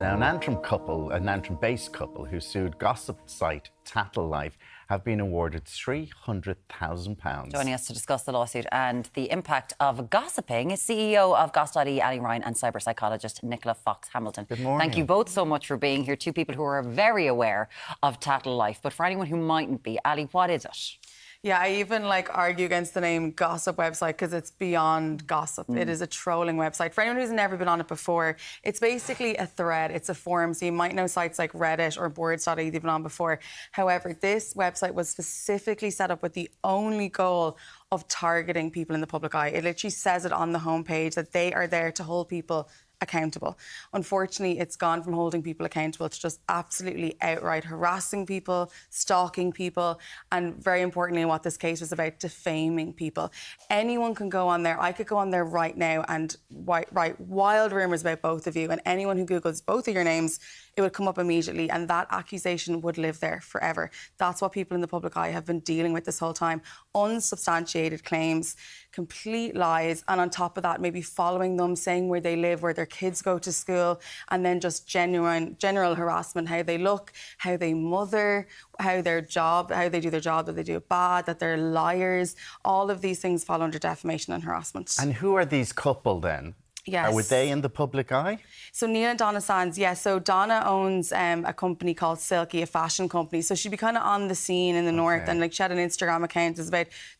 Now, an Antrim-based couple who sued gossip site Tattle Life have been awarded £300,000. Joining us to discuss the lawsuit and the impact of gossiping is CEO of Goss.ie, Ali Ryan, and cyber psychologist Nicola Fox-Hamilton. Good morning. Thank you both so much for being here. Two people who are very aware of Tattle Life. But for anyone who mightn't be, Ali, what is it? Yeah, I even argue against the name gossip website because it's beyond gossip. It is a trolling website. For anyone who's never been on it before, it's basically a thread. It's a forum. So you might know sites like Reddit or boards.ie they've been on before. However, this website was specifically set up with the only goal of targeting people in the public eye. It literally says it on the homepage that they are there to hold people accountable. Unfortunately, it's gone from holding people accountable to just absolutely outright harassing people, stalking people, and very importantly, what this case was about, defaming people. Anyone can go on there. I could go on there right now and write wild rumours about both of you, and anyone who Googles both of your names, it would come up immediately, and that accusation would live there forever. That's what people in the public eye have been dealing with this whole time. Unsubstantiated claims, complete lies, and on top of that, maybe following them, saying where they live, where their kids go to school, and then just general harassment, how they look, how they mother, how they do their job, that they do it bad, that they're liars. All of these things fall under defamation and harassment. And who are these couple then? Yes. Were they in the public eye? So Neil and Donna Sands, yes. So Donna owns a company called Silky, a fashion company. So she'd be kind of on the scene in the north, and she had an Instagram account.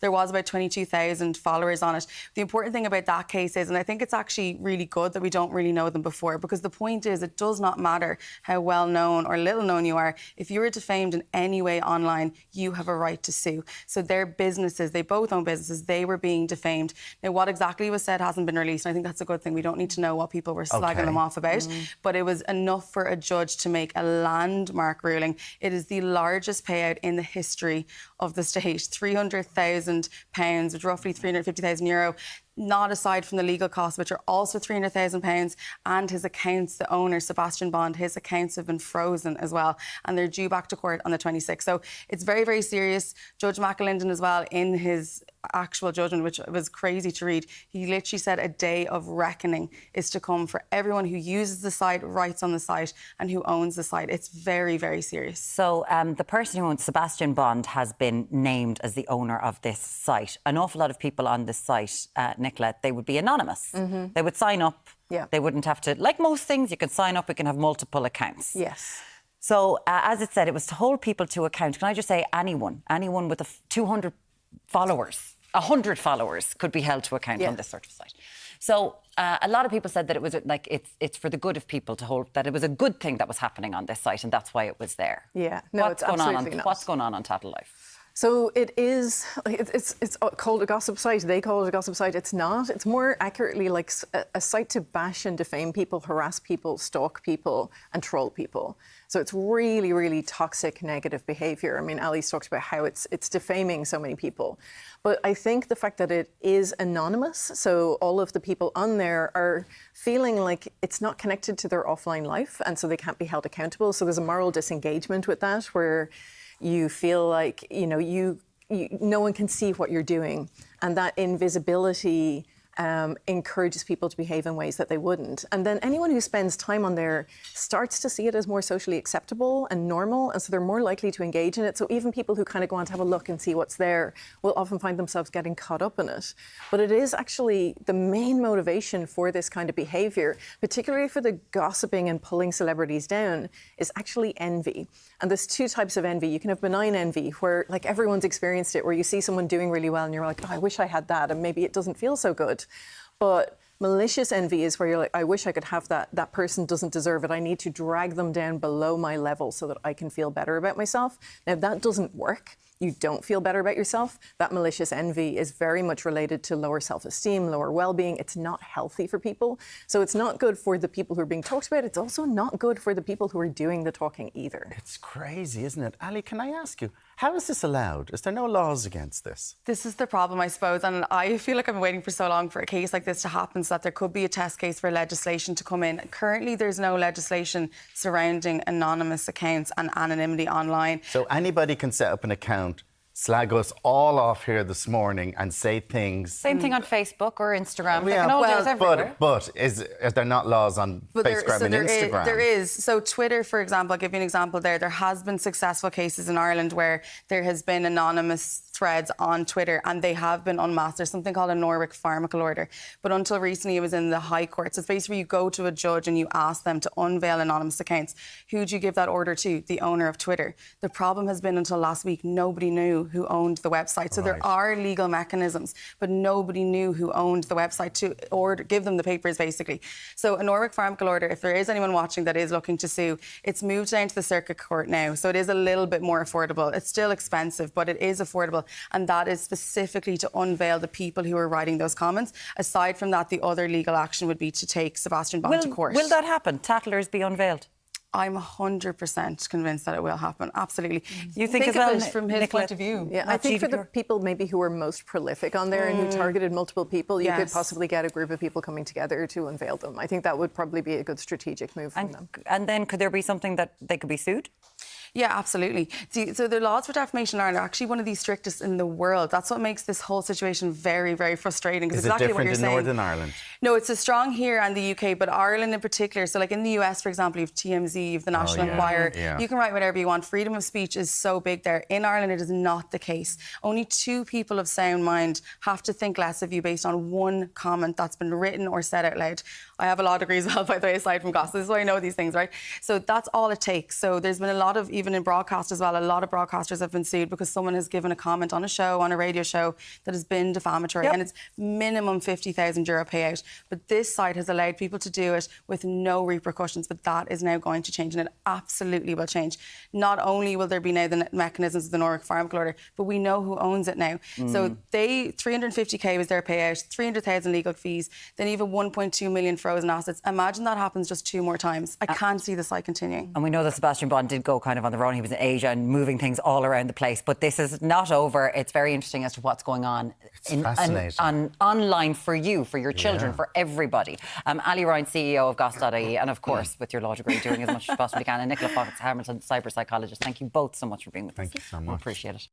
There was about 22,000 followers on it. The important thing about that case is, and I think it's actually really good that we don't really know them before, because the point is, it does not matter how well known or little known you are. If you are defamed in any way online, you have a right to sue. So their businesses, they both own businesses, they were being defamed. Now, what exactly was said hasn't been released, and I think that's a good thing. We don't need to know what people were slagging them off about, but it was enough for a judge to make a landmark ruling. It is the largest payout in the history of the state, £300,000, which roughly €350,000. Not aside from the legal costs, which are also £300,000, and his accounts, the owner, Sebastian Bond, his accounts have been frozen as well, and they're due back to court on the 26th. So it's very, very serious. Judge McAlinden as well, in his actual judgment, which was crazy to read, he literally said a day of reckoning is to come for everyone who uses the site, writes on the site, and who owns the site. It's very, very serious. So the person who owns Sebastian Bond has been named as the owner of this site. An awful lot of people on this site, Nicola, they would be anonymous. They would sign up. Yeah. They wouldn't have to, like most things, you can sign up, we can have multiple accounts. Yes. So, as it said, it was to hold people to account. Can I just say anyone with 200 followers, 100 followers could be held to account on this sort of site. So, a lot of people said that it was it's for the good of people to hold, that it was a good thing that was happening on this site, and that's why it was there. Yeah, no, it's absolutely not. What's going on Tattle Life? So it is, it's called a gossip site. They call it a gossip site. It's not. It's more accurately like a site to bash and defame people, harass people, stalk people, and troll people. So it's really, really toxic, negative behaviour. I mean, Ali's talked about how it's defaming so many people. But I think the fact that it is anonymous, so all of the people on there are feeling like it's not connected to their offline life, and so they can't be held accountable. So there's a moral disengagement with that, where you feel like, no one can see what you're doing. And that invisibility encourages people to behave in ways that they wouldn't. And then anyone who spends time on there starts to see it as more socially acceptable and normal, and so they're more likely to engage in it. So even people who kind of go on to have a look and see what's there will often find themselves getting caught up in it. But it is actually the main motivation for this kind of behaviour, particularly for the gossiping and pulling celebrities down, is actually envy. And there's two types of envy. You can have benign envy, where like everyone's experienced it, where you see someone doing really well and you're like, oh, I wish I had that, and maybe it doesn't feel so good. But malicious envy is where you're like, I wish I could have that. That person doesn't deserve it. I need to drag them down below my level so that I can feel better about myself. Now, that doesn't work. You don't feel better about yourself. That malicious envy is very much related to lower self-esteem, lower well-being. It's not healthy for people. So it's not good for the people who are being talked about. It's also not good for the people who are doing the talking either. It's crazy, isn't it? Ali, can I ask you, how is this allowed? Is there no laws against this? This is the problem, I suppose, and I feel like I've been waiting for so long for a case like this to happen, so that there could be a test case for legislation to come in. Currently, there's no legislation surrounding anonymous accounts and anonymity online. So anybody can set up an account slag us all off here this morning and say things. Same thing on Facebook or Instagram. Yeah, but is there not laws on Facebook and Instagram? There is. So Twitter, for example, I'll give you an example there. There has been successful cases in Ireland where there has been anonymous threads on Twitter and they have been unmasked. There's something called a Norwick Pharmacal Order. But until recently, it was in the High Court. So it's basically you go to a judge and you ask them to unveil anonymous accounts. Who do you give that order to? The owner of Twitter. The problem has been until last week, nobody knew who owned the website. So there are legal mechanisms, but nobody knew who owned the website to give them the papers, basically. So a Norwick Pharmacal Order, if there is anyone watching that is looking to sue, it's moved down to the Circuit Court now. So it is a little bit more affordable. It's still expensive, but it is affordable. And that is specifically to unveil the people who are writing those comments. Aside from that, the other legal action would be to take Sebastian Bond to court. Will that happen? Tattlers be unveiled? I'm 100% convinced that it will happen. Absolutely. You think as well, of it from his point of view. Yeah, I think for the people maybe who are most prolific on there and who targeted multiple people, you could possibly get a group of people coming together to unveil them. I think that would probably be a good strategic move from them. And then could there be something that they could be sued? Yeah, absolutely. See, so the laws for defamation in Ireland are actually one of the strictest in the world. That's what makes this whole situation very, very frustrating. Is exactly it different what in you're saying. Northern Ireland? No, it's as strong here and the UK, but Ireland in particular. So like in the US, for example, you have TMZ, you have the National Enquirer. You can write whatever you want. Freedom of speech is so big there. In Ireland, it is not the case. Only 2 people of sound mind have to think less of you based on one comment that's been written or said out loud. I have a law degree as well, by the way, aside from gossip. This is why I know these things, right? So that's all it takes. So there's been a lot of, even in broadcast as well, a lot of broadcasters have been sued because someone has given a comment on a show, on a radio show, that has been defamatory, and it's minimum €50,000 payout. But this site has allowed people to do it with no repercussions, but that is now going to change, and it absolutely will change. Not only will there be now the mechanisms of the Norwick Pharmacal Order, but we know who owns it now. So they, 350k was their payout, 300,000 legal fees, then even 1.2 million frozen assets. Imagine that happens just 2 more times. I can't see the site continuing. And we know that Sebastian Bond did go kind of on the run. He was in Asia and moving things all around the place. But this is not over. It's very interesting as to what's going on online for you, for your children, for everybody. Ali Ryan, CEO of Goss.ie, and of course, with your law degree, doing as much as possibly can. And Nicola Fox Hamilton, cyber psychologist. Thank you both so much for being with us. Thank you so much. Appreciate it.